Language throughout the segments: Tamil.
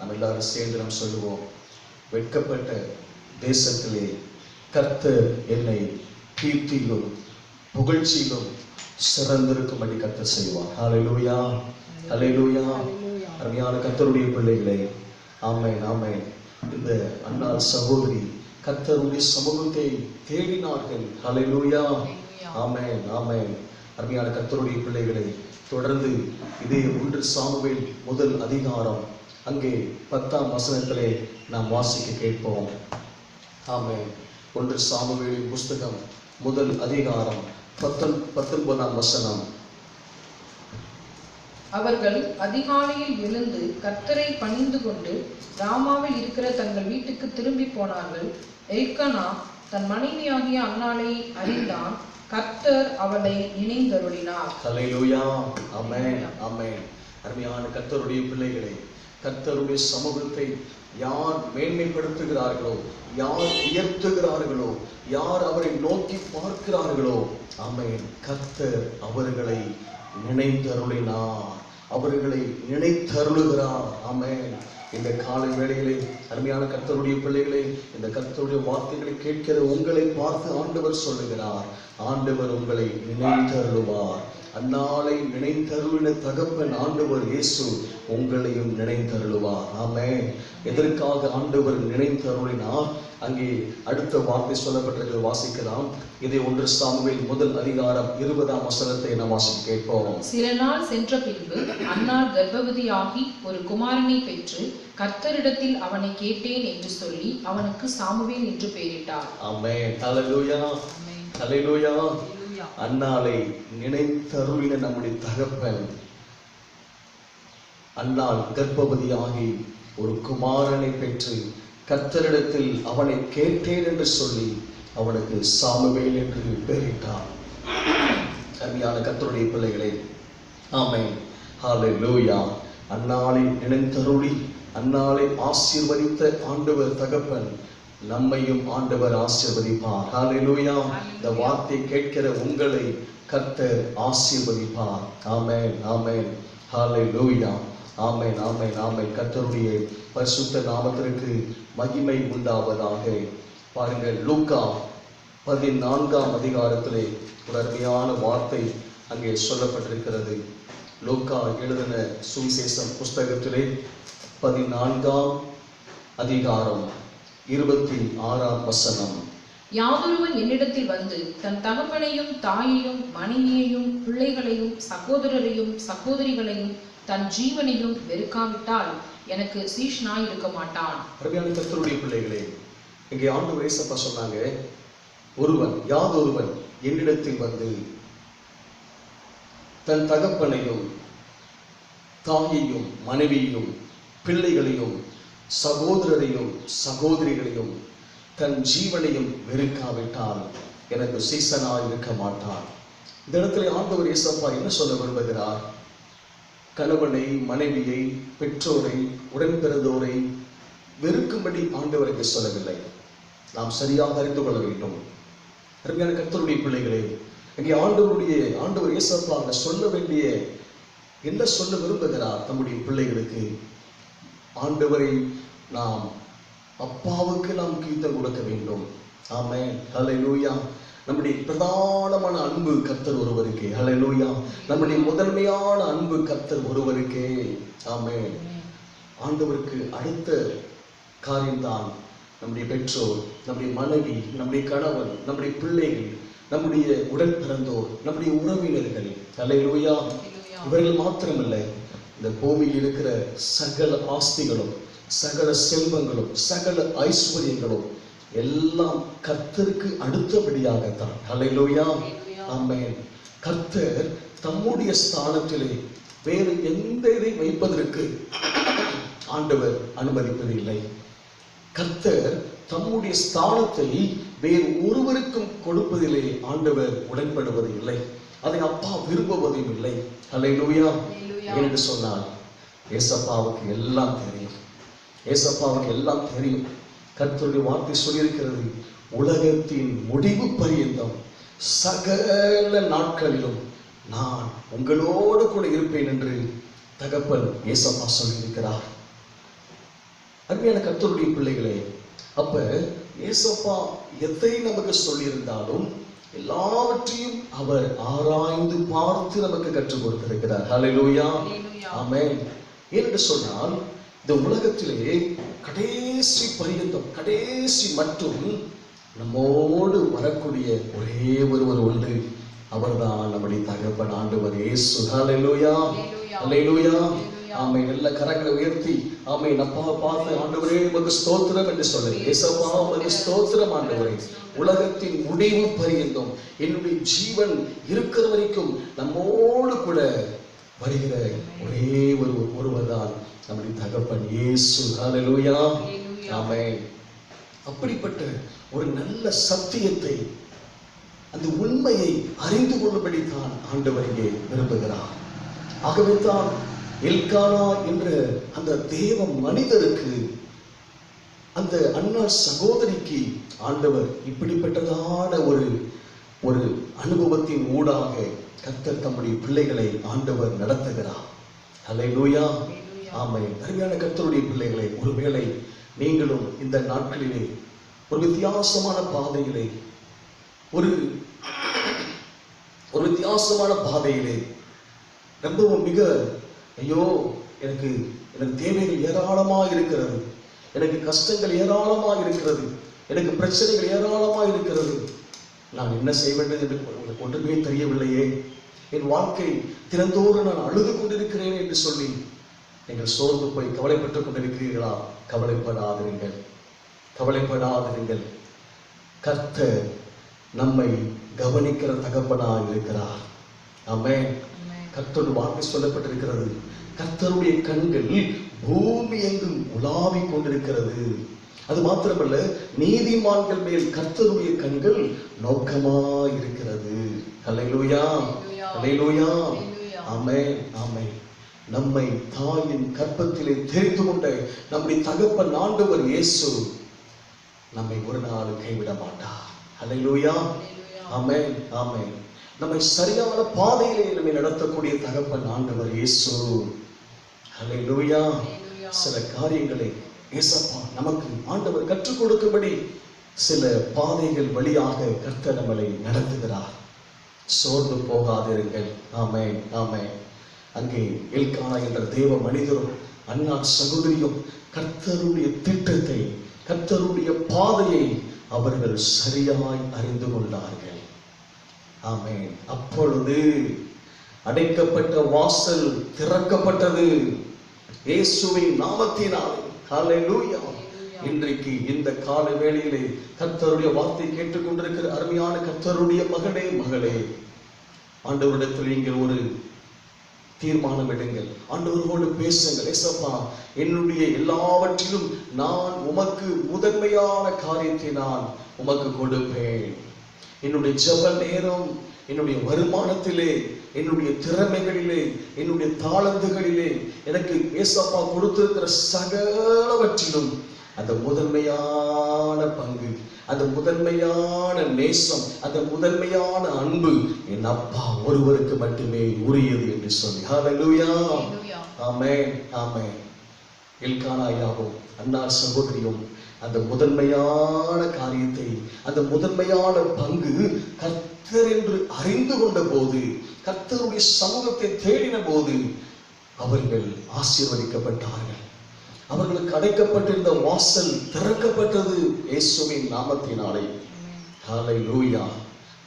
நம்ம எல்லாரும் சேர்ந்து நாம் சொல்லுவோம், வெட்கப்பட்ட தேசத்திலே கர்த்தர் என்னை கீர்த்தியிலும் புகழ்ச்சியிலும் சிறந்திருக்கும்படி கர்த்தர் செய்வார். ஹல்லேலூயா, ஹல்லேலூயா. அருமையான கர்த்தருடைய பிள்ளைகளே, ஆமென், ஆமென். இந்த அன்னாள் சகோதரி கர்த்தருடைய சமூகத்தை தேடினார்கள். ஹல்லேலூயா, ஆமென், ஆமென். அருமையான கர்த்தருடைய பிள்ளைகளை, தொடர்ந்து இதே 1 சாமுவேல் முதல் அதிகாரம் அங்கே 10ஆம் வசனத்திலே நாம் வாசிக்க கேட்போம். ஆமென். 1 சாமுவேலின் புஸ்தகம் முதல் அதிகாரம் 19ஆம் வசனம். அவர்கள் அதிகாலையில் எழுந்து கர்த்தரை பணிந்து கொண்டு ராமாவில் இருக்கிற தங்கள் வீட்டுக்கு திரும்பி போனார்கள். எல்கனா தன் மனைவியாகிய அன்னாளை அறிந்தான். கர்த்தர் அவளை நினைந்தருளினார். ஹல்லேலூயா, ஆமென், ஆமென். அருமையான கர்த்தருடைய பிள்ளைகளே, கர்த்தருடைய சமூகத்தை யார் மேன்மைப்படுத்துகிறார்களோ, யார் உயர்த்துகிறார்களோ, யார் அவரை நோக்கி பார்க்கிறார்களோ, ஆமென், கர்த்தர் அவர்களை நினைந்தருளினார், அவர்களை நினைத்தருளுகிறார். ஆமென். இந்த காலை வேளையிலே அருமையான கர்த்தருடைய பிள்ளைகளே, இந்த கர்த்தருடைய வார்த்தைகளை கேட்கிற உங்களை பார்த்து ஆண்டவர் சொல்லுகிறார், ஆண்டவர் உங்களை நினைத்தருளுவார். அந்நாளை நினைத்தருளின தகப்பன் ஆண்டவர் இயேசு உங்களையும் நினைத்தருளுவார். ஆமென். எதற்காக ஆண்டவர் நினைத்தருளினார்? அங்கே அடுத்த வார்த்தை சொல்லப்பட்டிருக்கிறது, வாசிக்கலாம். இதை 1 சாமுவேல் முதல் அதிகாரம் 20ஆம் வசனத்தை நாம் வாசிக்க கேட்போம். சில நாள் சென்ற பின்பு அன்னாள் கர்ப்பவதியாகி ஒரு குமாரனை பெற்று கர்த்தரிடத்தில் அவனை கேட்டேன் என்று சொல்லி அவனுக்கு சாமுவேல் என்று பெயரிட்டார். ஆமென், ஹல்லேலூயா, ஹல்லேலூயா. அன்னாளை நினைத்தருளின நம்முடைய தகப்பன் அன்னாள் கர்ப்பவதியாகி ஒரு குமாரனை பெற்று கர்த்தரிடத்தில் அவனை கேட்டேன் என்று சொல்லி அவனுக்கு சாமுவேல் என்று பெயரிட்டார். அருமையான கர்த்தருடைய பிள்ளைகளே, ஆமென், ஹல்லேலூயா. அன்னாளை நினைத்தருளி அன்னாளை ஆசீர்வதித்த ஆண்டவர் தகப்பன் நம்மையும் ஆண்டவர் ஆசீர்வதிப்பார். ஹல்லேலூயா. இந்த வார்த்தை கேட்கிற உங்களை கர்த்தர் ஆசீர்வதிப்பார். ஆமென், ஆமென், ஹல்லேலூயா, ஆமென், ஆமென், ஆமென். கர்த்தருடைய பரிசுத்த நாமத்திற்கு மகிமை உண்டாவதாக. பாருங்கள், லூக்கா 14ஆம் அதிகாரத்திலே ஒரு அருமையான வார்த்தை அங்கே சொல்லப்பட்டிருக்கிறது. லூக்கா எழுதின சுவிசேஷம் புஸ்தகத்திலே 14ஆம் அதிகாரம் 26ஆம் வசனம். யாதொருவன் என்னிடத்தில் வந்து தன் தகப்பனையும் தாயையும் மனைவியையும் பிள்ளைகளையும் சகோதரரையும் சகோதரிகளையும் தன் ஜீவனையும் வெறுக்காவிட்டால் எனக்கு சீஷனாய் இருக்க மாட்டான். அருமையான கர்த்தருடைய பிள்ளைகளே, இங்கே ஆண்டவர் இயேசப்பா சொன்னாங்க, ஒருவன் யாதொருவன் என்னிடத்தில் வந்து தன் தகப்பனையும் தாயையும் மனைவியையும் பிள்ளைகளையும் சகோதரரையும் சகோதரிகளையும் தன் ஜீவனையும் வெறுக்காவிட்டால் எனக்கு சீசனாய் இருக்க மாட்டான். இந்த இடத்துல ஆண்டவர் இயேசப்பா என்ன சொல்ல விரும்புகிறார்? கணவனை, மனைவியை, பெற்றோரை, உடன்பிறந்தோரை வெறுக்கும்படி ஆண்டவருக்கு சொல்லவில்லை. நாம் சரியாக அறிந்து கொள்ள வேண்டும். அருமையான கர்த்தருடைய பிள்ளைகளே, இங்கே ஆண்டவர் இயேசப்பா அங்க சொல்ல வேண்டிய என்ன சொல்ல விரும்புகிறார்? நம்முடைய பிள்ளைகளுக்கு ஆண்டவரை நாம் அப்பாவுக்கு நாம் கீர்த்தம் கொடுக்க வேண்டும். ஆமென், ஹல்லேலூயா. நம்முடைய பிரதானமான அன்பு கர்த்தர் ஒருவருக்கே. ஹல்லேலூயா. நம்முடைய முதன்மையான அன்பு கர்த்தர் ஒருவருக்கே. ஆமென். ஆண்டவருக்கு அடுத்த காரியம்தான் நம்முடைய பெற்றோர், நம்முடைய மனைவி, நம்முடைய கணவன், நம்முடைய பிள்ளைகள், நம்முடைய உடன் பிறந்தோர், நம்முடைய உறவினர்கள். ஹல்லேலூயா. இவர்கள் மாத்திரமில்லை, இந்த பூமியில் இருக்கிற சகல ஆஸ்திகளும், சகல செல்வங்களும், சகல ஐஸ்வர்யங்களும் எல்லாம் கர்த்தருக்கு அடுத்தபடியாகத்தான். ஹல்லேலூயா, ஆமென். கர்த்தர் தம்முடைய ஸ்தானத்திலே வேறு எந்த இதை வைப்பதற்கு ஆண்டவர் அனுமதிப்பதில்லை. கர்த்தர் தம்முடைய ஸ்தானத்தை வேறு ஒருவருக்கும் கொடுப்பதிலே ஆண்டவர் உடன்படுவது இல்லை. அதை அப்பா விரும்புவதும் இல்லை. ஹல்லேலூயா. என்று சொன்னால் ஏசப்பாவுக்கு எல்லாம் தெரியும். ஏசப்பாவுக்கு எல்லாம் தெரியும். கர்த்தருடைய வார்த்தை சொல்லியிருக்கிறது, உலகத்தின் முடிவு பரியந்தம் சகல நாட்களிலும் நான் உங்களோடு கூட இருப்பேன் என்று தகப்பன் ஏசப்பா சொல்லியிருக்கிறார். அருமையான கர்த்தருடைய பிள்ளைகளே, அப்ப ஏசப்பா எதை நமக்கு சொல்லியிருந்தாலும் எல்லாவற்றையும் அவர் ஆராய்ந்து பார்த்து நமக்கு கற்றுக் கொடுத்திருக்கிறார். ஹல்லேலூயா, ஆமென். ஏனென்று சொன்னால் இந்த உலகத்திலே கடைசி பரியந்தம், கடைசி மட்டும் நம்மோடு வரக்கூடிய ஒரே ஒருவர் உண்டு. அவர்தான் நம்முடைய தகப்பன் ஆண்டவர் இயேசு. ஹல்லேலூயா, ஹல்லேலூயா, ஆமென். எல்லா கரங்களை உயர்த்தி ஆமென் அப்பாவை பார்த்து ஆண்டவரே உமக்கு ஸ்தோத்திரம் என்று சொல்லுங்க. இயேசப்பா உமக்கு ஸ்தோத்திரம் ஆண்டவரே. உலகத்தின் முடிவு பரியந்தம் என்னுடைய ஜீவன் இருக்கிற வரைக்கும் நம்மோடு கூட வருகிற ஒரே ஒருவர் தான் நம்முடைய தகப்பன் இயேசு. ஹல்லேலூயா, ஆமென். அப்படிப்பட்ட ஒரு நல்ல சத்தியத்தை, அந்த உண்மையை அறிந்து கொள்ளும்படி தான் ஆண்டவர் இங்கே விரும்புகிறார். ஆகவே தான் எல்கானா என்ற அந்த தேவ மனிதருக்கு, அந்த அன்னாள் சகோதரிக்கு ஆண்டவர் இப்படிப்பட்டதான ஒரு அனுபவத்தின் ஊடாக கர்த்தர் தம்முடைய பிள்ளைகளை ஆண்டவர் நடத்துகிறார். ஹல்லேலூயா, ஆமென். அருமையான கர்த்தருடைய பிள்ளைகளை, ஒருவேளை நீங்களும் இந்த நாட்களிலே ஒரு வித்தியாசமான பாதையிலே ஒரு வித்தியாசமான பாதையிலே ரொம்பவும் மிக ஐயோ எனக்கு தேவைகள் ஏராளமாக இருக்கிறது, எனக்கு கஷ்டங்கள் ஏராளமாக இருக்கிறது, எனக்கு பிரச்சனைகள் ஏராளமாக இருக்கிறது, நான் என்ன செய்ய வேண்டும் என்று உங்களுக்கு ஒன்றுமே தெரியவில்லையே, என் வாழ்க்கை தினந்தோறும் நான் அழுது கொண்டிருக்கிறேன் என்று சொல்லி நீங்கள் சோர்ந்து போய் கவலைப்பட்டுக் கொண்டிருக்கிறீர்களா? கவலைப்படாதிருங்கள், கவலைப்படாதிருங்கள். கர்த்தர் நம்மை கவனிக்கிற தகப்பனாக இருக்கிறார். ஆமென். கர்த்தருடைய வார்த்தை சொல்லப்பட்டிருக்கிறது, கர்த்தருடைய கண்கள் பூமி எங்கும் உலாவிக் கொண்டிருக்கிறது. அது மாத்திரமல்ல, நீதிமான்கள் மேல் கர்த்தருடைய கண்கள் நோக்கமாய் இருக்கிறது. ஹல்லேலூயா, ஹல்லேலூயா, ஆமென், ஆமென். நம்மை தாயின் கர்ப்பத்திலே தெரிந்து கொண்ட நம்முடைய தகப்பன் ஆண்டவர் இயேசு நம்மை ஒரு நாள் கைவிட மாட்டார். ஹல்லேலூயா, ஆமென், ஆமென். நம்மை சரியான பாதையிலே நம்மை நடத்தக்கூடிய தகப்பன் ஆண்டவர் இயேசு. ஹல்லேலூயா. சில காரியங்களை ஏசப்பா நமக்கு ஆண்டவர் கற்றுக் கொடுக்கும்படி சில பாதைகள் வழியாக கர்த்தர் நம்மளை நடத்துகிறார். சோர்ந்து போகாதிருங்கள். ஆமென், ஆமென். அங்கே எல்கானா என்ற தேவ மனிதரும் அன்னாள் சகோதரியும் கர்த்தருடைய திட்டத்தை, கர்த்தருடைய பாதையை அவர்கள் சரியாய் அறிந்து கொண்டார்கள். ஆமென். அப்பொழுது அடைக்கப்பட்ட வாசல் திறக்கப்பட்டது இயேசுவின் நாமத்தினால். ஹல்லேலூயா. இன்றைக்கு இந்த கால வேளையிலே கர்த்தருடைய வார்த்தை கேட்டுக்கொண்டிருக்கிற அருமையான கர்த்தருடைய மகனே, மகளே, ஆண்டவரிடத்தில் நீங்கள் ஒரு தீர்மானம் எடுங்கள். ஆண்டவரோடு பேசுங்கள். ஏசப்பா, என்னுடைய எல்லாவற்றிலும் நான் உமக்கு முதன்மையான காரியத்தை நான் உமக்கு கொடுப்பேன். என்னுடைய ஜெப நேரம், என்னுடைய வருமானத்திலே, என்னுடைய திறமைகளிலே, என்னுடைய தாளந்துகளிலே எனக்கு ஏசப்பா கொடுத்திருக்கிற சகலவற்றிலும் அந்த முதன்மையான பங்கு, அந்த முதன்மையான நேசம், அந்த முதன்மையான அன்பு என் அப்பா ஒருவருக்கு மட்டுமே உரியது என்று சொல்லி. ஹல்லேலூயா, ஆமென், ஆமென். எல்கானாயாவும் அன்னாள் சகோதரியும் அந்த முதன்மையான காரியத்தை, அந்த முதன்மையான பங்கு கர்த்தர் என்று அறிந்து கொண்ட போது, கர்த்தருடைய சமூகத்தை தேடின போது அவர்கள் ஆசீர்வதிக்கப்பட்டார்கள். அவர்களுக்கு அடைக்கப்பட்டிருந்த வாசல் திறக்கப்பட்டது இயேசுவின் நாமத்தினாலே. ஹல்லேலூயா,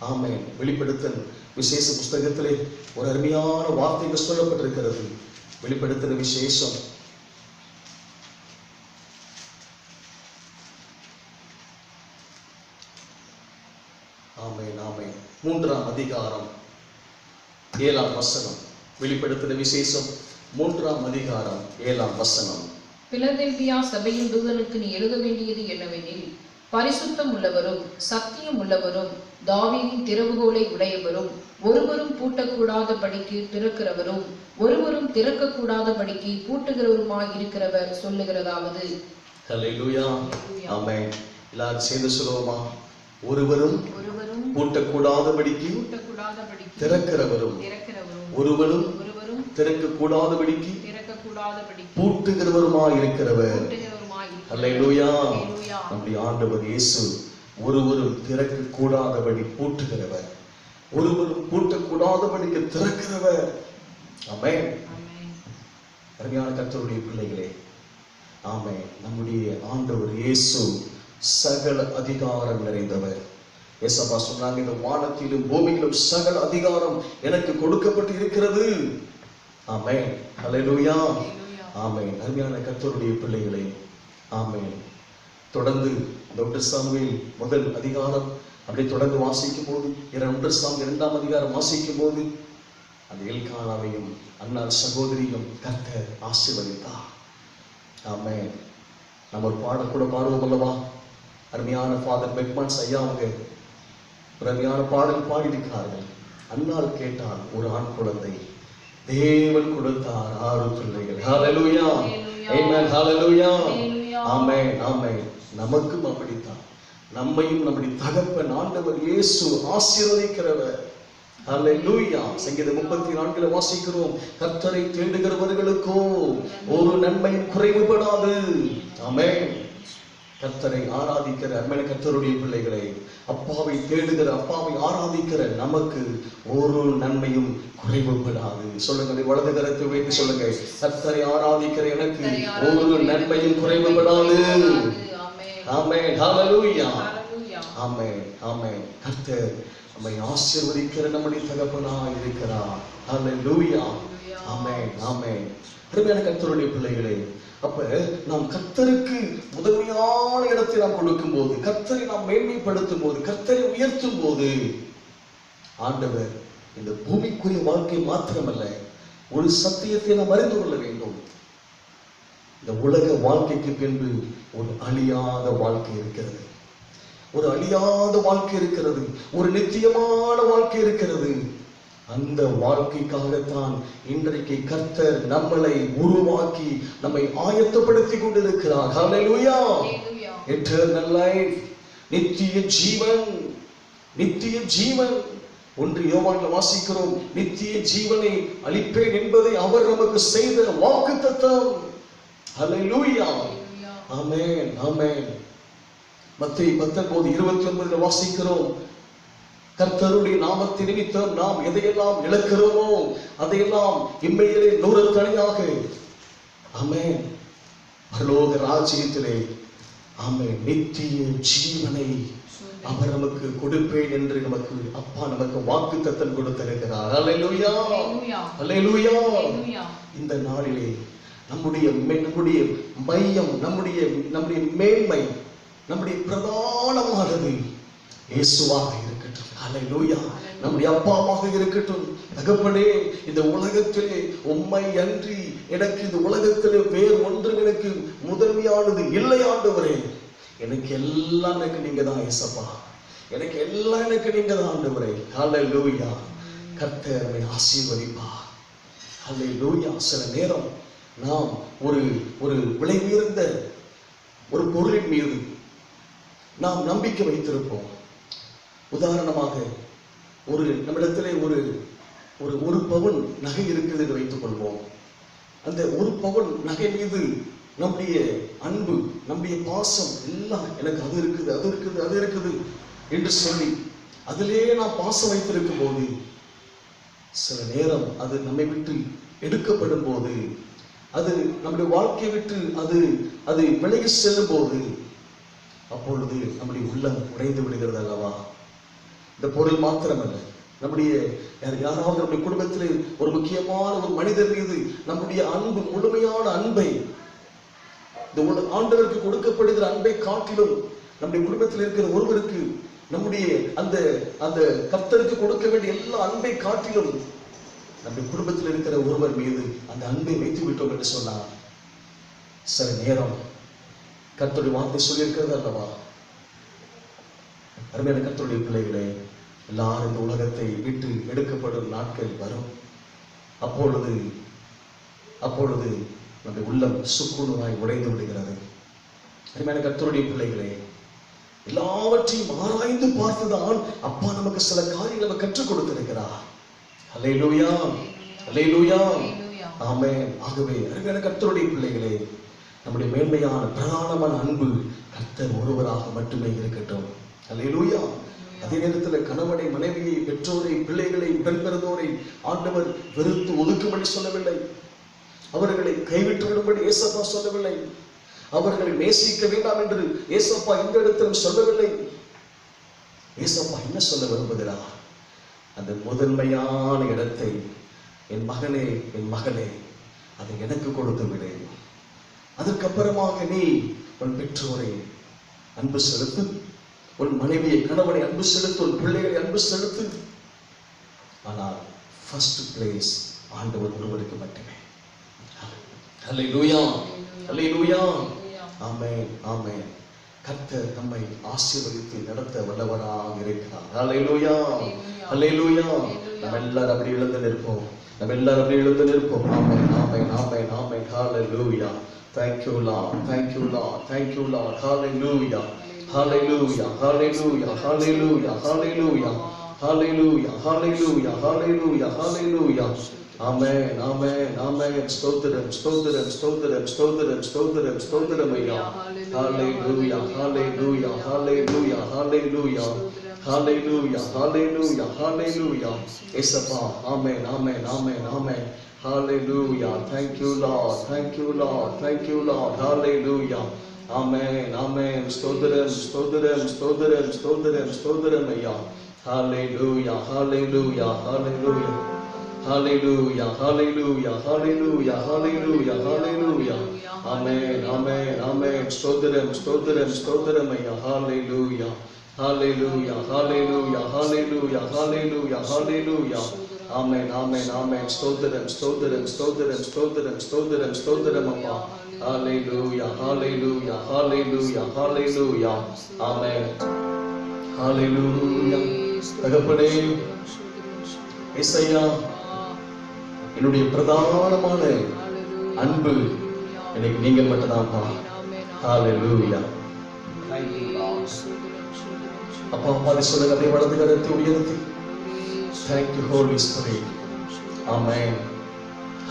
ஆமென். வெளிப்படுத்தல் விசேஷ புஸ்தகத்திலே ஒரு அருமையான வார்த்தைகள் சொல்லப்பட்டிருக்கிறது. வெளிப்படுத்தல் விசேஷம் ஆமென், ஆமென். 3ஆம் அதிகாரம் 7ஆம் வசனம். வெளிப்படுத்தின விசேஷம் 3ஆம் அதிகாரம் 7ஆம் வசனம். பிலதெல்பியா சபையின் தூதனுக்கு நீ எழுத வேண்டியது என்னவெனில், பரிசுத்தம் உள்ளவரும் சத்தியம் உள்ளவரும் தாவீதின் திறவுகோலை உடையவரும் ஒருவரும் பூட்டக்கூடாதபடிக்கு திறக்கிறவரும் ஒருவரும் திறக்கக்கூடாதபடிக்கு பூட்டுகிறவருமாய் இருக்கிறவர் சொல்லுகிறதாவது. ஹல்லேலூயா, ஆமென். எல்லாரும் சேர்ந்து சொல்லுவோமா? ஒருவரும் பூட்டக்கூடாதபடிக்கு திறக்கிறவரும் ஒருவரும் திறக்கக்கூடாதபடிக்கு பூட்டுகிறவருமாய் இருக்கிறவர் அல்லேலூயா. அல்லேலூயா. நம்முடைய ஆண்டவர் இயேசு ஒருவரும் திறக்க கூடாதபடி பூட்டுகிறவர், ஒருவரும் பூட்டக்கூடாதபடிக்கு திறக்கிறவர். ஆமென். அருமையான கர்த்தருடைய பிள்ளைகளே, ஆமென். நம்முடைய ஆண்டவர் இயேசு சகல அதிகாரம் நிறைந்தவர். ஏசப்பா சொன்னாங்க, இந்த வானத்திலும் பூமியிலும் சகல அதிகாரம் எனக்கு கொடுக்கப்பட்டு இருக்கிறது. ஆமென். அல்லேலூயா. ஆமென். அருமையான கர்த்தருடைய பிள்ளைகளே, ஆமென். தொடர்ந்து 1 சாமுவேல் முதல் அதிகாரம் அப்படி தொடர்ந்து வாசிக்கும் போது 2 சாமுவேல் 2ஆம் அதிகாரம் வாசிக்கும் போது அந்த எல்கானாவையும் அன்னார் சகோதரியும் கர்த்தர் ஆசீர்வதித்தார். ஆமென். நம்ம ஒரு பாடல் கூட பாடுவோம் அல்லவா? அருமையான ஃபாதர் பெக்மான்ஸ் ஐயா அவங்க ஒரு அருமையான பாடல் பாடியிருக்கிறார்கள். அன்னாள் கேட்டால் ஒரு ஆண் குழந்தை, தேவன் கொடுத்தார் 6 பிள்ளைகள். ஹalleluya. ஆமென். ஹalleluya. ஆமென். ஆமென். நமக்கும் அப்படித்தான். நம்மையும் நம்முடைய தகப்பன் ஆண்டவர் இயேசு ஆசீர்வதிக்கிறவர். ஹalleluya. சங்கீதம் 34 வாசிக்கிறோம், கர்த்தரை தேடுகிறவர்களுக்கோ ஒரு நன்மையும் குறைவுபடாது. ஆமென். கர்த்தரை ஆராதிக்கிற அருமையான கர்த்தருடைய பிள்ளைகளை, அப்பாவை தேடுகிற, அப்பாவை ஆராதிக்கிற நமக்கு ஒரு நன்மையும் குறைவுபடாது. சொல்லுங்க, வலது கரத்தை வைத்து சொல்லுங்க, கர்த்தரை ஆராதிக்கிற எனக்கு ஒரு நன்மையும் குறைவுபடாது. ஆமென். ஹalleluya. ஆமென். ஆமென். கர்த்தர் நம்மை ஆசீர்வதிக்கிற நம்முடைய தகப்பனாய் இருக்கிறார். ஹalleluya. ஆமென். ஆமென். அருமையான கர்த்தருடைய பிள்ளைகளே, அப்ப நாம் கர்த்தருக்கு முதன்மையான இடத்தை நாம் கொடுக்கும் போது, கர்த்தரை நாம் மேன்மைப்படுத்தும் போது, கர்த்தரை உயர்த்தும் போது, ஆண்டவர் இந்த பூமிக்குரிய வாழ்க்கை மாத்திரமல்ல, ஒரு சத்தியத்தை நாம் அறிந்து கொள்ள வேண்டும். இந்த உலக வாழ்க்கைக்கு பின்பு ஒரு அழியாத வாழ்க்கை இருக்கிறது, ஒரு அழியாத வாழ்க்கை இருக்கிறது, ஒரு நித்தியமான வாழ்க்கை இருக்கிறது. அந்த வாழ்க்கைக்காகத்தான் இன்றைக்கு கர்த்தர் நம்மளை உருவாக்கி நம்மை ஆயத்தப்படுத்தி கொண்டிருக்கிறார். ஹalleluya. eternal life, நித்திய ஜீவன், நித்திய ஜீவன். 1 யோவானில் வாசிக்கிறோம், நித்திய ஜீவனை அளிப்பேன் என்பதை அவர் நமக்கு செய்த வாக்குத்தத்தம். ஹalleluya. ஆமென். ஆமென். மத்தேயு 19:29 வாசிக்கிறோம், கர்த்தருடைய நாமத்தின் நிமித்தம் நாம் எதையெல்லாம் இழக்கிறோமோ அதையெல்லாம் இம்மையிலே 100 தனியாக, ஆமென், பரலோக ராஜ்யத்திலே, ஆமென், நித்திய ஜீவனை அவர் நமக்கு கொடுப்பேன் என்று நமக்கு அப்பா நமக்கு வாக்குத்தத்தம் கொடுத்திருக்கிறார். ஹalleluya. ஹalleluya. இந்த நாளிலே நம்முடைய மையம், நம்முடைய மேன்மை, நம்முடைய பிரதானமானது இயேசுவாக இருக்கட்டும். ஹalleluya. நம்முடைய அப்பாவாக இருக்கட்டும். தகப்பனே, இந்த உலகத்திலே உம்மை அன்றி எனக்கு இந்த உலகத்திலே வேறு ஒன்றும் எனக்கு முதன்மையானது இல்லை ஆண்டவரே. எனக்கு எல்லாம் நீங்க தான் இயேசப்பா, எனக்கு எல்லாம் நீங்க தான் ஆண்டவரே. ஹalleluya. கர்த்தர் நம்மை ஆசீர்வதிப்பார். ஹalleluya. சில நேரம் நாம் ஒரு விலை உயர்ந்த ஒரு பொருளின் மீது நாம் நம்பிக்கை வைத்திருப்போம். உதாரணமாக நம்மிடத்திலே ஒரு பவுன் நகை இருக்குது என்று வைத்துக் கொள்வோம். அந்த 1 பவுன் நகை மீது நம்முடைய அன்பு, நம்முடைய பாசம் எல்லாம், எனக்கு அது இருக்குது என்று சொல்லி அதிலே நாம் பாசம் வைத்திருக்கும் போது, சில நேரம் அது நம்மை விட்டு எடுக்கப்படும் போது, அது நம்முடைய வாழ்க்கையை விட்டு அது விலகி செல்லும் போது, அப்பொழுது நம்முடைய உள்ளம் உடைந்து விடுகிறது அல்லவா? இந்த பொருள் மாத்திரமல்ல, யாராவது நம்முடைய குடும்பத்திலே ஒரு முக்கியமான ஒரு மனிதர் மீது நம்முடைய அன்பு, முழுமையான அன்பை, இந்த ஆண்டவருக்கு கொடுக்கப்படுகிற அன்பை காட்டிலும் நம்முடைய குடும்பத்தில் இருக்கிற ஒருவருக்கு நம்முடைய அந்த கர்த்தருக்கு கொடுக்க வேண்டிய எல்லா அன்பை காட்டிலும் நம்முடைய குடும்பத்தில் இருக்கிற ஒருவர் மீது அந்த அன்பை வைத்து விட்டோம் என்று சொன்னார். சில நேரம் கர்த்தருடைய வார்த்தை சொல்லியிருக்கிறது அல்லவா? அருமையான கர்த்தருடைய பிள்ளைகளே, எல்லாரும் இந்த உலகத்தை விட்டு எடுக்கப்படும் நாட்கள் வரும். அப்பொழுது நம்முடைய உள்ளம் சுக்குநூறாய் உடைந்து விடுகிறது. அருமையான கர்த்தருடைய பிள்ளைகளே, எல்லாவற்றையும் ஆராய்ந்து பார்த்துதான் அப்பா நமக்கு சில காரியங்களை கற்றுக் கொடுத்திருக்கிறார். அல்லேலூயா. அல்லேலூயா. ஆமென். ஆகவே அருமையான கர்த்தருடைய பிள்ளைகளே, நம்முடைய மேன்மையான பிரதானமான அன்பு கர்த்தர் ஒருவராக மட்டுமே இருக்கட்டும். அல்லேலூயா. அதே நேரத்தில் கணவனை, மனைவியை, பெற்றோரை, பிள்ளைகளை, உடன் பிறந்தோரை ஆண்டவர் வெறுத்து ஒதுக்கும்படி சொல்லவில்லை. அவர்களை கைவிட்டு விடும்படி ஏசப்பா சொல்லவில்லை. அவர்களை நேசிக்க வேண்டாம் என்று ஏசப்பா இந்த இடத்திலும் சொல்லவில்லை. ஏசப்பா என்ன சொல்ல விரும்புகிறார்? அந்த முதன்மையான இடத்தை என் மகனே, என் மகளே, அதை எனக்கு கொடுத்து விடு. அதற்கப்புறமாக நீ உன் பெற்றோரை அன்பு செலுத்து, உன் மனைவியை, கணவனை அன்பு செலுத்து, உன் பிள்ளைகளை அன்பு செலுத்து. ஆனால் ஃபர்ஸ்ட் பிளேஸ் ஆண்டவர் ஒருவருக்கு மட்டுமே. ஹல்லேலூயா, ஹல்லேலூயா. ஆமென், ஆமென். கர்த்தர் நம்மை ஆசீர்வதித்து நடத்த வல்லவராக இருக்கிறார். ஹல்லேலூயா, ஹல்லேலூயா. நம்ம எல்லாரும் அப்படி எழுந்து நிற்போம். நம்ம எல்லாரும் அப்படி எழுந்து நிற்போம். ஆமென், ஆமென், ஆமென், ஆமென். ஹல்லேலூயா. Thank you Lord, thank you Lord, thank you Lord. Hallelujah, hallelujah, hallelujah, hallelujah, hallelujah, hallelujah, hallelujah, hallelujah, hallelujah. Amen, amen, amen. Stotram, stotram, stotram, stotram, stotram, stotram. Hallelujah, hallelujah, hallelujah, hallelujah, hallelujah, hallelujah, hallelujah. Esapa, amen, amen, amen, amen. Hallelujah. Thank you Lord, thank you Lord, thank you Lord. Hallelujah. Amen, amen. Stotram, stotram, stotram, stotram, stotram. Hallelujah, hallelujah, hallelujah. Hallelujah, hallelujah, hallelujah, hallelujah, hallelujah. Amen, amen, amen. Stotram, stotram, stotram. Hallelujah, hallelujah, hallelujah, hallelujah, hallelujah, hallelujah. Amen, amen, amen. Stotram, stotram, stotram, stotram, stotram, stotram. Hallelujah, hallelujah, hallelujah, hallelujah. Amen. Hallelujah. தகப்பனே, இயேசையா, என்னுடைய பிரதானமான அன்பு எனக்கு நீங்க மட்டும்தான்ப்பா. Hallelujah. Thank you Lord. அப்பா பாதி சொல்லுங்க, அப்படியே வலது கரத்தை உயர்த்தி. Thank you Holy Spirit. Amen.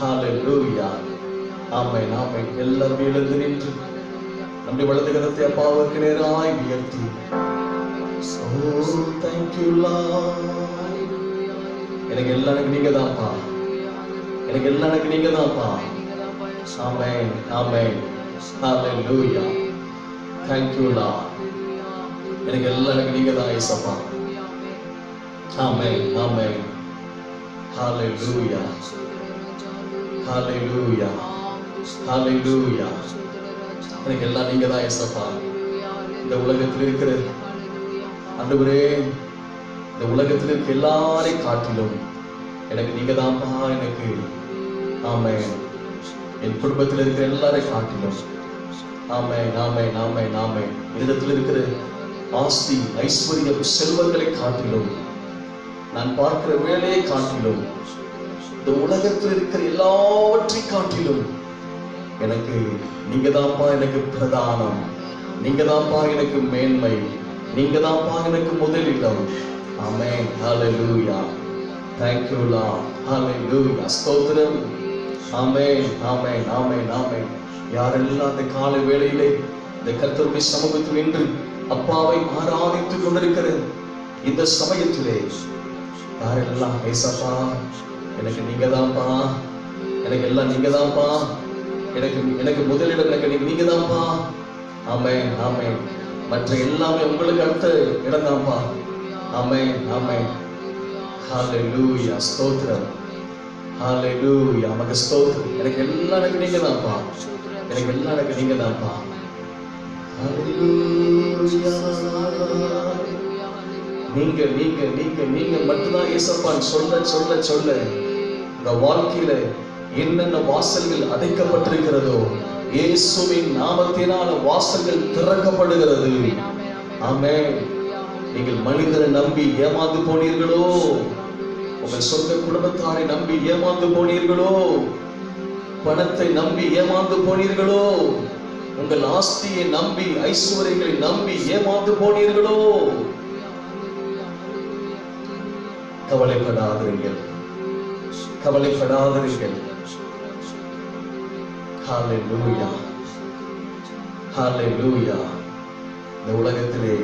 Hallelujah. Amen, amen. எல்லாரும் எழுந்து நின்று நம்முடைய வலது கரத்தை அப்பாவுக்கு நேராய் உயர்த்தி. Oh, thank you Lord. எனக்கு எல்லாம் நீங்க தான்ப்பா. எனக்கு எல்லாம் நீங்க தான்ப்பா. Amen, amen. Hallelujah. Thank you Lord. எனக்கு எல்லாம் நீங்க தான் இயேசப்பா. Amen, amen. Hallelujah, hallelujah, hallelujah. எனக்கு எல்லாம் நீங்க தான் இயேசப்பா. இந்த உலகத்தில் இருக்கிற ஆண்டவரே, இந்த உலகத்தில் இருக்க எல்லாரையும் காட்டிலும் எனக்கு நீங்க தான்ப்பா. எனக்கு ஆமென். என் குடும்பத்தில் இருக்கிற எல்லாரையும் காட்டிலும் ஆமென், ஆமென், ஆமென், ஆமென். என்னிடத்தில் இருக்கிற ஆஸ்தி, ஐஸ்வர்யம், செல்வங்களை காட்டிலும், நான் பார்க்கிற வேலையை காட்டிலும், இந்த உலகத்தில் இருக்கிற எல்லாவற்றை காட்டிலும் எனக்கு நீங்க தான்ப்பா எனக்கு பிரதானம். நீங்க தான்ப்பா எனக்கு மேன்மை. நீங்க தான்ப்பா எனக்கு முதலிடம். ஆமென். ஹalleluya. Thank you Lord. Hallelujah. ஸ்தோத்திரம். ஆமென், ஆமென், ஆமென், ஆமென். யாரெல்லாம் அந்த காலை வேளையிலே இந்த கர்த்தருடைய சமூகத்தில் நின்று அப்பாவை ஆராதித்துக் கொண்டிருக்கிற இந்த சமயத்திலே யாரெல்லாம் ஏசப்பா எனக்கு நீங்க தான்ப்பா, எனக்கு எல்லாம் நீங்க தான்ப்பா, எனக்கு முதலிடம் எனக்கு நீங்க தான்ப்பா. ஆமென், ஆமென். மற்ற எல்லாமே உங்களுக்கு அடுத்த இடம் தான்ப்பா. ஆமென், ஆமென். ஹalleluya. ஸ்தோத்திரம். ஹalleluya. மக ஸ்தோத்திரம். எனக்கு எல்லாம் நீங்க தான்ப்பா. எனக்கு எல்லாம் நீங்க தான்ப்பா. ஹalleluya. நீங்க நீங்க நீங்க நீங்க மட்டும்தான் இயேசப்பா. சொல்ல சொல்ல சொல்ல இந்த வாழ்க்கையில என்னென்ன வாசல்கள் அடைக்கப்பட்டிருக்கிறதோ இயேசுவின் நாமத்தினால வாசல்கள் திறக்கப்படுகிறது. ஆமென். நீங்கள் மனிதரை நம்பி ஏமாந்து போனீர்களோ, உங்கள் சொந்த குடும்பத்தாரை நம்பி ஏமாந்து போனீர்களோ, பணத்தை நம்பி ஏமாந்து போனீர்களோ, உங்கள் ஆஸ்தியை நம்பி, ஐஸ்வர்யங்களை நம்பி ஏமாந்து போனீர்களோ, கவலைப்படாதீர்கள், கவலைப்படாதீர்கள். ஹalleluya. ஹல்லேலூயா. இந்த உலகத்திலே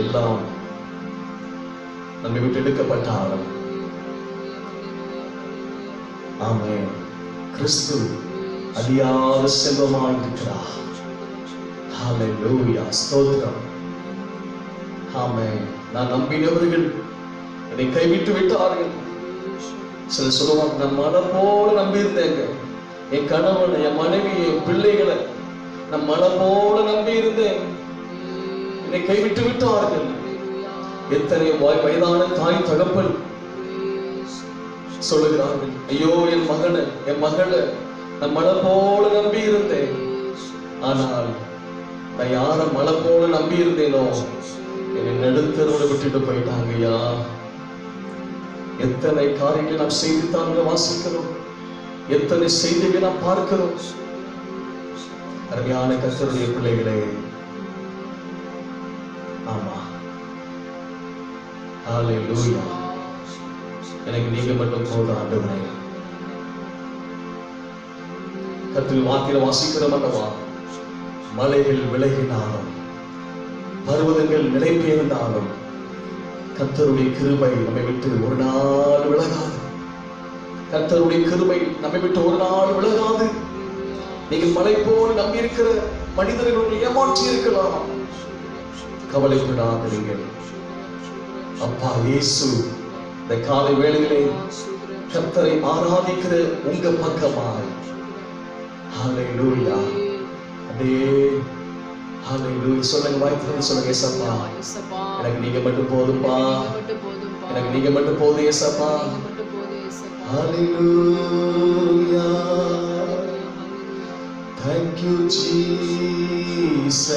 எல்லாம் நம்மை விட்டு எடுக்கப்பட்டாலும் ஆமென், கிறிஸ்து அழியாத செல்வமாய் இருக்கிறார். ஹல்லேலூயா, ஸ்தோத்திரம். ஆமென். நான் நம்பினவர்கள் என்னை கைவிட்டு விட்டார்கள். சில சொல்லுவாங்க, நான் மலை போல நம்பி இருந்தேங்க, என் கணவன், என் மனைவி, என் பிள்ளைகளை நான் மலை போல நம்பி இருந்தேன், என்னை கைவிட்டு விட்டார்கள். எத்தனை வயதான தாய் தகப்பன் சொல்லுகிறார்கள், ஐயோ என் மகனை, என் மகளை நான் மலை போல நம்பி இருந்தேன், ஆனால் நான் யார மலை போல நம்பி இருந்தேனோ என்னை நடுத்தரோடு விட்டுட்டு போயிட்டாங்கய்யா. எத்தனை காரியங்களை நாம் செய்தித்தாள்களை வாசிக்கிறோம், எத்தனை செய்திகளை நாம் பார்க்கிறோம். அருமையான கர்த்தருடைய பிள்ளைகளே, ஆமா, ஹல்லேலூயா. எனக்கு நீங்க மட்டும் போதும் ஆண்டவரே. கர்த்தருடைய வார்த்தையில வாசிக்கிறோம் அல்லவா, மலைகள் விலகினாலும் பர்வதங்கள் நிலை பெயர்ந்தாலும் கர்த்தருடைய கிருபை நம்மை விட்டு ஒரு நாள் விலகாது. கர்த்தருடைய கிருபை நம்மை விட்டு ஒரு நாள் விலகாது. நீங்கள் மலை போல் நம்பி இருக்கிற மனிதர்கள் ஏமாற்றி இருக்கலாம், கவலைப்படாதீர்கள். அப்பா இயேசு இந்த காலை வேளையிலே கர்த்தரை ஆராதிக்கிற உங்க பக்கமாய், ஹல்லேலூயா, அப்படியே ஹல்லேலூயா சொல்லுங்க, வாய்ப்பு சொல்லுங்க, ஏசப்பா எனக்கு நீங்க மட்டும் போதும்பா, எனக்கு நீங்க மட்டும் போதும் ஏசப்பா. ஹல்லேலூயா, thank you Jesus,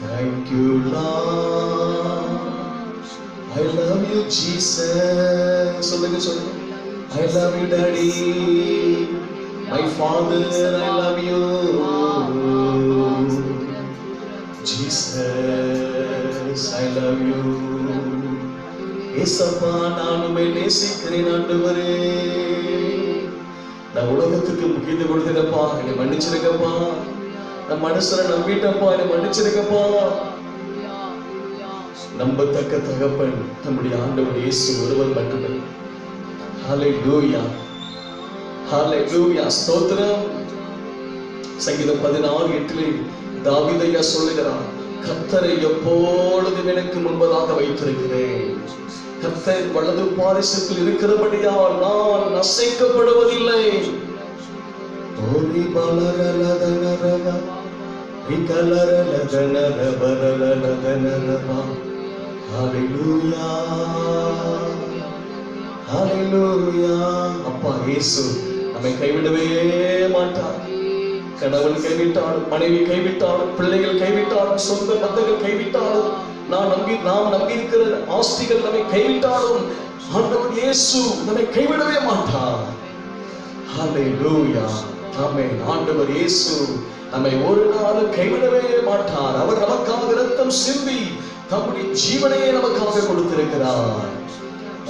thank you Lord, I love you Jesus. சொல்லுங்க சொல்லுங்க, I love you Daddy, my Father, I love you Jesus, I love you. ஏசப்பா நான் உம்மை நேசிக்கிறேன் ஆண்டவரே. நான் உலகத்துக்கு முக்கியத்துவம் கொடுத்தேனப்பா, என்னை மன்னிச்சிருக்கப்பா. நான் மனுஷனை நம்பிட்டப்பா, என்னை மன்னிச்சிருக்கப்பா. நம்பத்தக்க தகப்பன் நம்முடைய ஆண்டவர் இயேசு ஒருவர் மட்டுமே. ஹல்லேலூயா, ஹல்லேலூயா, ஸ்தோத்திரம். சங்கீதம் 16:8 தாவீது ஐயா சொல்லுகிறார், கர்த்தரை எப்பொழுதும் எனக்கு முன்பதாக வைத்திருக்கிறேன், கர்த்தர் வலது பாரிசத்தில் இருக்கிறபடியால் நான் அசைக்கப்படுவதில்லை. ஹல்லேலூயா, ஹல்லேலூயா. அப்பா இயேசு நம்மை கைவிடவே மாட்டார். கணவன் கைவிட்டாலும், மனைவி கைவிட்டாலும், பிள்ளைகள் கைவிட்டாலும், சொந்த பந்தங்கள் கைவிட்டாலும், நாம் நம்பி இருக்கிற ஆஸ்திகள் நம்மை கைவிட்டாலும் ஆண்டவர் இயேசு நம்மை கைவிடவே மாட்டார். ஹல்லேலூயா, ஆமென். ஆண்டவர் இயேசு நம்மை ஒரு நாளும் கைவிடவே மாட்டார். அவர் நமக்காக இரத்தம் சிந்தி தம்முடைய ஜீவனையே நமக்காக கொடுத்திருக்கிறார்.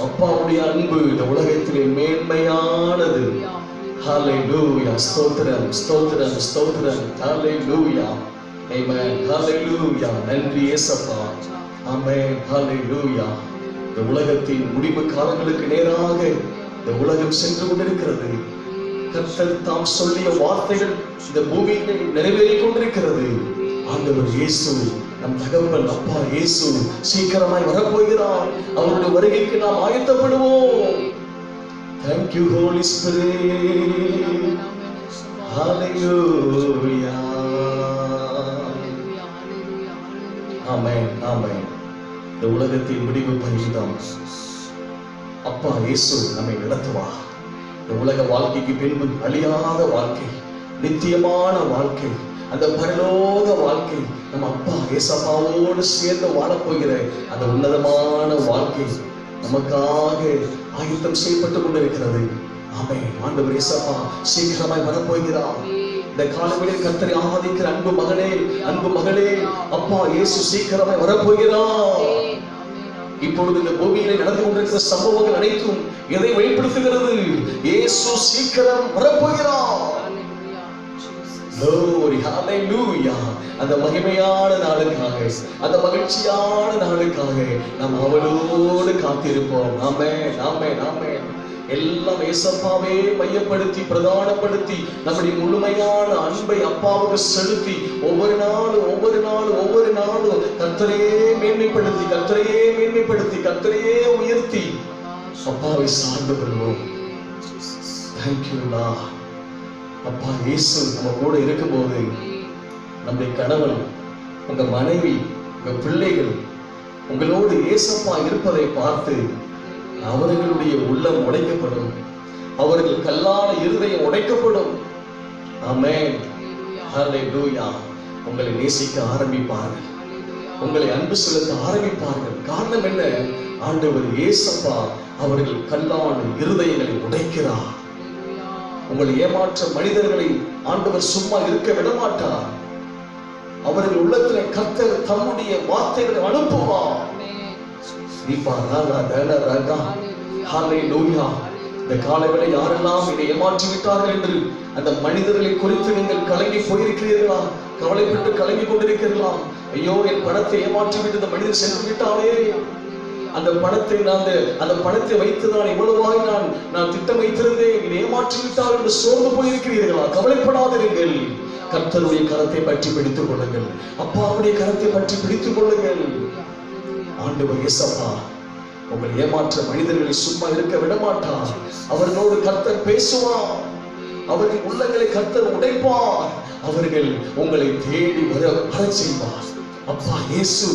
அப்பாவுடைய அன்பு இந்த உலகத்திலே மேன்மையானது. ஹல்லேலூயா, ஸ்தோத்திரம், ஸ்தோத்திரம், ஸ்தோத்திரம். ஹல்லேலூயா, ஆமென், ஹல்லேலூயா. நன்றி இயேசப்பா, ஆமென், ஹல்லேலூயா. இந்த உலகத்தின் முடிவு காலங்களுக்கு நேராக இந்த உலகம் சென்று கொண்டிருக்கிறது. கர்த்தர் தாம் சொல்லிய வார்த்தைகள் இந்த பூமியில் நிறைவேறிக் கொண்டிருக்கிறது. ஆண்டவர் இயேசு நம் தகப்பன் அப்பா இயேசு சீக்கிரமாய் வரப்போகிறார். அவருடைய வருகைக்கு நாம் ஆயத்தப்படுவோம். Thank you Holy Spirit. Hallelujah. Amen, amen. இந்த உலகத்தின் முடிவு பரிதாம் அப்பா இயேசு நம்மை நடத்துவார். இந்த உலக வாழ்க்கைக்கு பின்பு அழியாத வாழ்க்கை, நித்தியமான வாழ்க்கை, அந்த பரலோக வாழ்க்கை, நம்ம அப்பா இயேசப்பாவோடு சேர்ந்து வாழப்போகிற அந்த உன்னதமான வாழ்க்கை நமக்காக ஆயத்தம் செய்யப்பட்டு கொண்டிருக்கிறது. ஆமென். ஆண்டவர் இயேசப்பா சீக்கிரமாய் வரப்போகிறார். இந்த காலங்களில் கர்த்தரை ஆராதிக்கிற அன்பு மகனே, அன்பு மகளே, அப்பா இயேசு சீக்கிரமாய் வரப்போகிறார். இப்பொழுது இந்த பூமியிலே நடந்து கொண்டிருக்கிற சம்பவங்கள் அனைத்தும் எதை வெளிப்படுத்துகிறது? இயேசு சீக்கிரம் வரப்போகிறார். Glory, hallelujah. அந்த மகிமையான நாளுக்காக, அந்த மகிழ்ச்சியான நாளுக்காக நாம் அவளோடு காத்திருப்போம். ஆமென், ஆமென், ஆமென். எல்லாம் ஏசப்பாவே மையப்படுத்தி பிரதானப்படுத்தி நம்முடைய முழுமையான அன்பை அப்பாவுக்கு செலுத்தி ஒவ்வொரு நாளும் கர்த்தரையே மேன்மைப்படுத்தி கர்த்தரையே உயர்த்தி அப்பாவை சார்ந்து கொள்வோம். Thank you Lord. அப்பா இயேசு நம்ம கூட இருக்கும்போது நம்முடைய கணவன், உங்க மனைவி, உங்க பிள்ளைகள் உங்களோடு ஏசப்பா இருப்பதை பார்த்து அவர்களுடைய உள்ளம் உடைக்கப்படும், அவர்கள் கல்லான இருதயம் உடைக்கப்படும். ஆமென், ஹல்லேலூயா. உங்களை நேசிக்க ஆரம்பிப்பார்கள், உங்களை அன்பு செலுத்த ஆரம்பிப்பார்கள். காரணம் என்ன? ஆண்டவர் ஏசப்பா அவர்கள் கல்லான இருதயங்களை உடைக்கிறார். உங்களை ஏமாற்ற மனிதர்களை ஆண்டவர் சும்மா இருக்க விட மாட்டார். அவர்கள் உள்ளத்தில் கர்த்தர் தம்முடைய வார்த்தைகளை அனுப்புவார். இந்த காலைகளை யாரெல்லாம் இதை ஏமாற்றி விட்டார்கள் என்று அந்த மனிதர்களை குறித்து நீங்கள் கலங்கி போயிருக்கிறீர்களா? கவலைப்பட்டு கலங்கி கொண்டிருக்கிறீர்களா? ஐயோ, என் பணத்தை ஏமாற்றி விட்டு இந்த மனிதர் சென்று விட்டாலே, அந்த பணத்தை வைத்து நான் இவ்வளவாய் நான் திட்டம் வைத்திருந்தேன், இதை ஏமாற்றி விட்டால் என்று சோர்ந்து போயிருக்கிறீர்களா? கவலைப்படாதீர்கள். கர்த்தருடைய கரத்தை பற்றி பிடித்துக் கொள்ளுங்கள், அப்பாவுடைய கரத்தை பற்றி பிடித்துக் கொள்ளுங்கள். ஆண்டவர் இயேசப்பா உங்களை ஏமாற்ற மனிதர்களை சும்மா இருக்க விட மாட்டார். அவர்களோடு கர்த்தர் பேசுவார், அவர்கள் உள்ளங்களை கர்த்தர் உடைப்பார், அவர்கள் உங்களை தேடி வர செய்வார். அப்பா இயேசு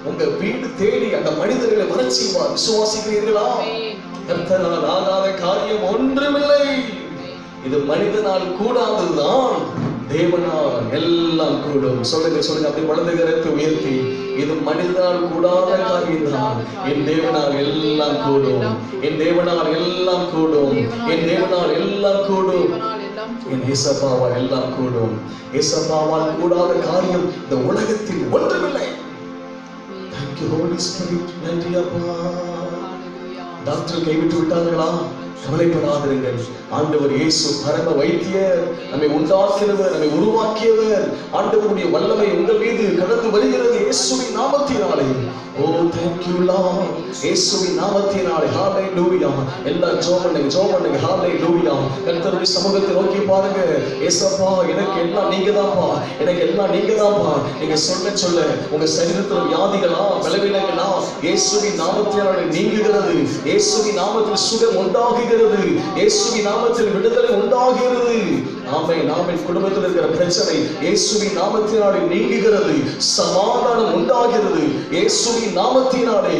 உங்க வீடு தேடி அந்த மனிதர்களை வர செய்வார். விசுவாசிக்கிறீர்களா? கர்த்தரால் ஆகாத காரியம் ஒன்றுமில்லை. இது மனிதனால் கூடாததுதான், தேவனால் எல்லாம் கூடும். சொல்லுங்க அப்படி வலது கரத்தை உயர்த்தி, இது மனிதனால் கூடாத காரியம் தான், என் தேவனால் எல்லாம் கூடும், என் தேவனால் எல்லாம் கூடும், என் தேவனால் எல்லாம் கூடும், என் இயேசப்பாவால் எல்லாம் கூடும். இயேசப்பாவால் கூடாத காரியம் இந்த உலகத்தில் ஒன்றுமில்லை. Thank you Holy Spirit. நன்றி அப்பா. டாக்டர் கைவிட்டு விட்டார்களா? கவலைப்படாதிருங்கள். ஆண்டவர் இயேசு பரம வைத்தியர், நம்மை உண்டாக்கினவர், நம்மை உருவாக்கியவர். ஆண்டவருடைய வல்லமை உங்கள் மீது கடந்து வருகிறது இயேசுவின் நாமத்தினாலே. ஓ thank you Lord. இயேசுவின் நாமத்தினாலே. ஹalleluya. எல்லாம் ஜெபம் பண்ணுங்க. ஹalleluya. கர்த்தருடைய சமூகத்தை நோக்கி பாருங்க. இயேசப்பா, எனக்கு எல்லாம் நீங்கதான்ப்பா, எனக்கு எல்லாம் நீங்கதான்ப்பா. நீங்க சொல்ல உங்க சரீரத்தில் வியாதிகளா, பலவீனங்களா இயேசுவின் நாமத்தினாலே நீங்குகிறது. இயேசுவின் நாமத்தில் சுகம் உண்டாகுகிறது. இயேசுவின் நாமத்தில் விடுதலை உண்டாகிறது. ஆமென், ஆமென். குடும்பத்தில் இருக்கிற பிரச்சனை இயேசுவின் நாமத்தினாலே நீங்குகிறது. சமாதானம் உண்டாகிறது இயேசுவின் நாமத்தினாலே.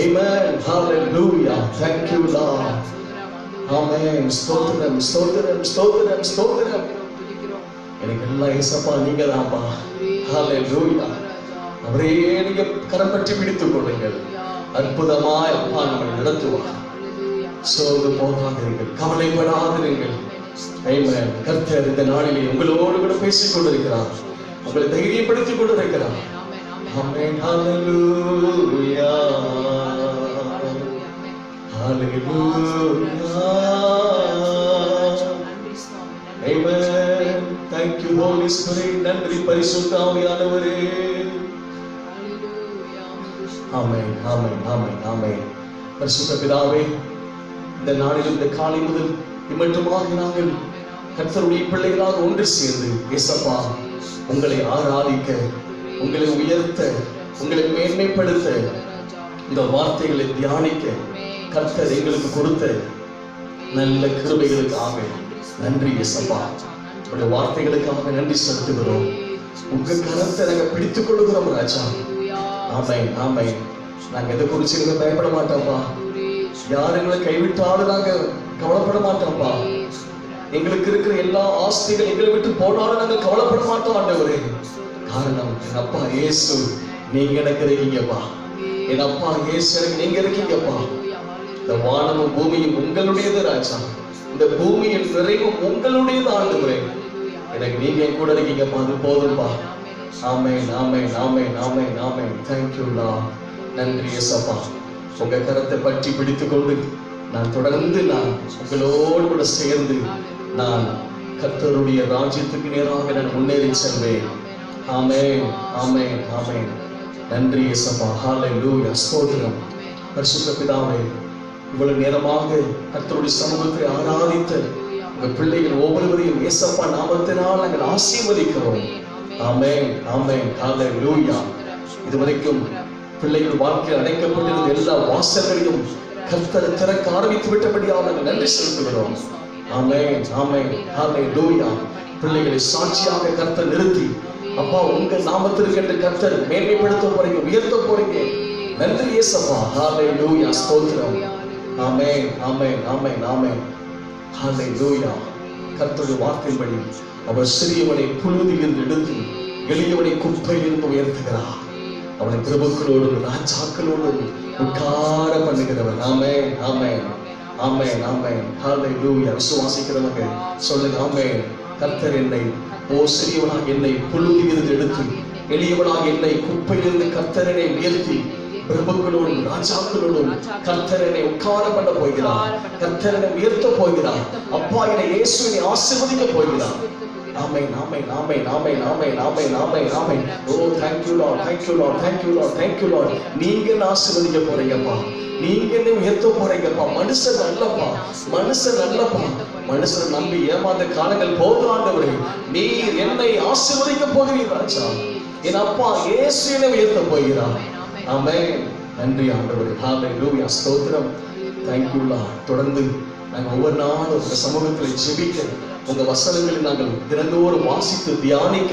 Amen. Hallelujah. Thank you Lord. Amen. ஸ்தோத்திரம். எனக்கு எல்லாம் இயேசப்பா நீங்கதான்ப்பா. Hallelujah. அவரே நீங்க கரம் பற்றி பிடித்துக் கொள்ளுங்கள். அற்புதமாய் அப்பா நம்மை நடத்துவார். சோர்ந்து போகாதீர்கள், கவலைப்படாதீர்கள். ஆமென். கர்த்தர் இந்த நாளிலே உங்களோடு கூட பேசிக் கொண்டிருக்கிறார், உங்களை தைரியப்படுத்திக் கொண்டிருக்கிறார். ஆமென். ஹalleluya. Amen. Thank you Holy Spirit. நன்றி பரிசுத்த ஆவியானவரே. ஆமென், ஆமென், ஆமென், ஆமென். பரிசுத்த பிதாவே, இந்த நாளிலும் இந்த காலை முதல் இம்மட்டுமாக நாங்கள் கர்த்தருடைய பிள்ளைகளாக ஒன்று சேர்ந்து இயேசப்பா உங்களை ஆராதிக்க, உங்களை உயர்த்த, உங்களை மேன்மைப்படுத்த, இந்த வார்த்தைகளை தியானிக்க கர்த்தர் எங்களுக்கு கொடுத்த நல்ல கிருபைகளுக்காக நன்றி இயேசப்பா. உங்களுடைய வார்த்தைகளுக்காக நன்றி செலுத்துகிறோம். உங்க கரத்தை நாங்க பிடித்துக் கொள்ளுகிறோம் ராஜா. ஆமென், ஆமென். நாங்க எதை குறிச்சு பயப்பட மாட்டோம்ப்பா. யார் எங்களை கைவிட்டாலும் நாங்க கவலைப்பட மாட்டோம்ப்பா. எங்களுக்கு இருக்கிற எல்லா ஆஸ்திகள் எங்களை விட்டு போனாலும் நாங்க கவலைப்பட மாட்டோம் ஆண்டவரே. காரணம் என் அப்பா இயேசு நீங்க எனக்கு இருக்கீங்கப்பா. என் அப்பா இயேசு நீங்க இருக்கீங்கப்பா. இந்த வானமும் பூமியும் உங்களுடையது ராஜா. இந்த பூமியின் நிறைவும் உங்களுடையது ஆண்டவரே. எனக்கு நீங்க என் கூட இருக்கீங்கப்பா, அது போதும்பா. ஆமென், ஆமென், ஆமென், ஆமென், ஆமென். Thank you Lord. நன்றி இயேசப்பா. உங்க கரத்தை பற்றி பிடித்துக் கொண்டு நான் தொடர்ந்து உங்களோடு கூட சேர்ந்து நான் கர்த்தருடைய ராஜ்யத்துக்கு நேராக நான் முன்னேறி செல்வேன். ஆமென், ஆமென், ஆமென். நன்றி இயேசப்பா. ஹல்லேலூயா. ஸ்தோத்திரம். பரிசுத்த பிதாவே, இவ்வளவு நேரமாக கர்த்தருடைய சமூகத்தை ஆராதித்த உங்கள் பிள்ளைகள் ஒவ்வொருவரையும் இயேசப்பா நாமத்தினால் நாங்கள் ஆசீர்வதிக்கிறோம். ஆமென், ஆமென். ஹல்லேலூயா. இதுவரைக்கும் பிள்ளைகள் வாழ்க்கையில் அடைக்கப்பட்டிருந்த எல்லா வாசல்களையும் கர்த்தர் திறக்க ஆரம்பித்து விட்டபடியால் நாங்கள் நன்றி செலுத்துகிறோம். ஆமென், ஆமென். ஹல்லேலூயா. பிள்ளைகளை சாட்சியாக கர்த்தர் நிறுத்தி அப்பா உங்க நாமத்திற்கு என்று கர்த்தர் மேன்மைப்படுத்த போறீங்க, உயர்த்த போறீங்க. நன்றி இயேசப்பா. ஹல்லேலூயா. ஸ்தோத்திரம். ஆமென், ஆமென், ஆமென், ஆமென். ஹல்லேலூயா. கர்த்தருடைய வார்த்தையின்படி அவர் சிறியவனை புழுதியிலிருந்து எடுத்து எளியவனை குப்பையிலிருந்து உயர்த்துகிறார். அவனை பிரபுக்களோடும் ராஜாக்களோடும் உட்கார பண்ணுகிறவர். ஆமென், ஆமென், ஆமென், ஆமென். ஹல்லேலூயா. விசுவாசிக்கிறவங்க சொல்லுங்க ஆமென். கர்த்தர் என்னை சிறியவனாக என்னை புழுதியிலிருந்து எடுத்து எளியவனாக என்னை குப்பையிலிருந்து கர்த்தரனை உயர்த்தி பிரபுக்களோடும் ராஜாக்களோடும் கர்த்தரனை உட்கார பண்ண போகிறார். கர்த்தரனை உயர்த்த போகிறார். அப்பா என்னை இயேசுவை ஆசீர்வதிக்க போகிறார். ஆமென், ஆமென், ஆமென், ஆமென், ஆமென், ஆமென், ஆமென், ஆமென். ஓ thank you Lord, thank you Lord, thank you Lord, thank you Lord. நீங்க என்ன ஆசீர்வதிக்க போறீங்கப்பா, நீங்க என்ன உயர்த்த போறீங்கப்பா. மனுஷன் நல்லப்பா, மனுஷன் நல்லப்பா. மனுஷனை நம்பி ஏமாந்த காலங்கள் போதும் ஆண்டவரே. நீர் என்னை ஆசீர்வதிக்க போகிறீர் ராஜா. என் அப்பா இயேசு என்னை உயர்த்த போகிறார். ஆமென். நன்றி ஆண்டவரே. ஹல்லேலூயா. ஸ்தோத்திரம். thank you Lord. தொடர்ந்து நாங்கள் ஒவ்வொரு நாளும் உங்க சமூகத்தில் ஜெபிக்க, உங்க வசனங்களை நாங்கள் தினந்தோறும் வாசித்து தியானிக்க,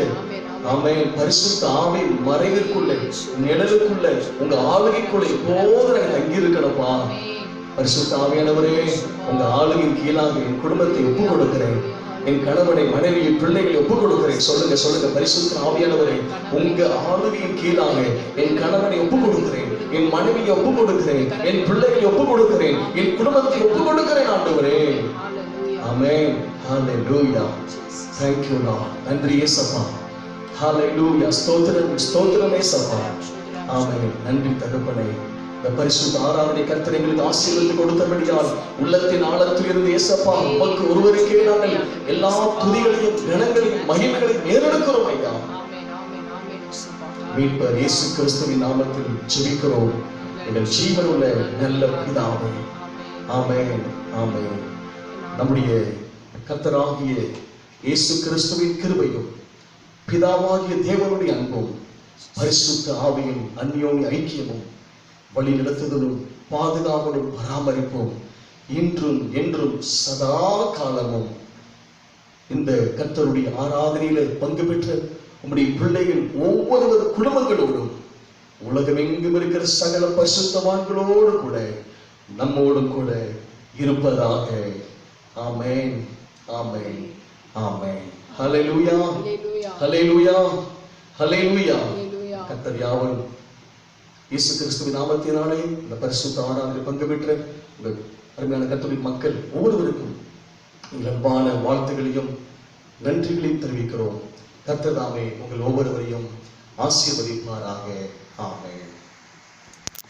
ஆமென். பரிசுத்த ஆவி மறைவிற்குள்ளே நிழலுக்குள்ள உங்க ஆளுகைக்குள்ள எப்போது நாங்கள் தங்கியிருக்கணும்ப்பா. பரிசுத்த ஆவியானவரே, உங்க ஆளுகையின் கீழாக என் குடும்பத்தை ஒப்புக் கொடுக்கிறேன், என் கணவனை மனைவியை பிள்ளைகளை ஒப்புக் கொடுக்கிறேன். சொல்லுங்க சொல்லுங்க. பரிசுத்த ஆவியானவரே, உங்க ஆளுகையின் கீழாக என் கணவனை ஒப்புக் கொடுக்கிறேன், என் மனைவியை ஒப்புக் கொடுக்கிறேன், என் பிள்ளைகளை ஒப்புக் கொடுக்கிறேன், என் குடும்பத்தை ஒப்புக் கொடுக்கிறேன் ஆண்டவரே. ஆமென். ஹல்லேலூயா. thank you Lord. நன்றி இயேசப்பா. ஹல்லேலூயா. ஸ்தோத்திரம், ஸ்தோத்திரம் இயேசப்பா. ஆமென். நன்றி தகப்பனே. இந்த பரிசுத்த ஆராதனை கர்த்தர் எங்களுக்கு ஆசீர்வாதத்தை கொடுத்தபடியால் உள்ளத்தின் ஆழத்தில் இருந்து இயேசப்பா உமக்கு ஒருவருக்கே நாங்கள் எல்லா துதிகளையும் கனங்களையும் மகிமைகளையும் ஏறெடுக்கிறோம் ஐயா. மீட்பர் இயேசு கிறிஸ்துவின் நாமத்தில் ஜெபிக்கிறோம் எங்கள் ஜீவனுள்ள நல்ல பிதாவே. ஆமென், ஆமென். நம்முடைய கர்த்தராகிய இயேசு கிறிஸ்துவின் கிருபையும் பிதாவாகிய தேவனுடைய அன்பும் பரிசுத்த ஆவியின் அந்யோன்ய ஐக்கியமும் வழி நடத்துதலும் பாதுகாவலும் பராமரிப்பும் இன்றும் என்றும் சதா காலமும் இந்த கர்த்தருடைய ஆராதனையில பங்கு பெற்ற உம்முடைய பிள்ளைகள் ஒவ்வொருவர் குடும்பங்களோடும் உலகமெங்கும் இருக்கிற சகல பரிசுத்தவான்களோடு கூட நம்மோடும் கூட இருப்பதாக. ஆமென், ஆமென், ஆமென். ஹல்லேலூயா, ஹல்லேலூயா, ஹல்லேலூயா. கர்த்தர் யாவரும் இயேசு கிறிஸ்துவின் நாமத்தினாலே இந்த பரிசுத்த ஆராதனை பங்கு பெற்ற உங்கள் அருமையான கர்த்தருடைய மக்கள் ஒவ்வொருவருக்கும் அன்பான வாழ்த்துக்களையும் நன்றிகளையும் தெரிவிக்கிறோம். கர்த்தர் தாமே உங்கள் ஒவ்வொருவரையும் ஆசீர்வதிப்பாராக. ஆமென்.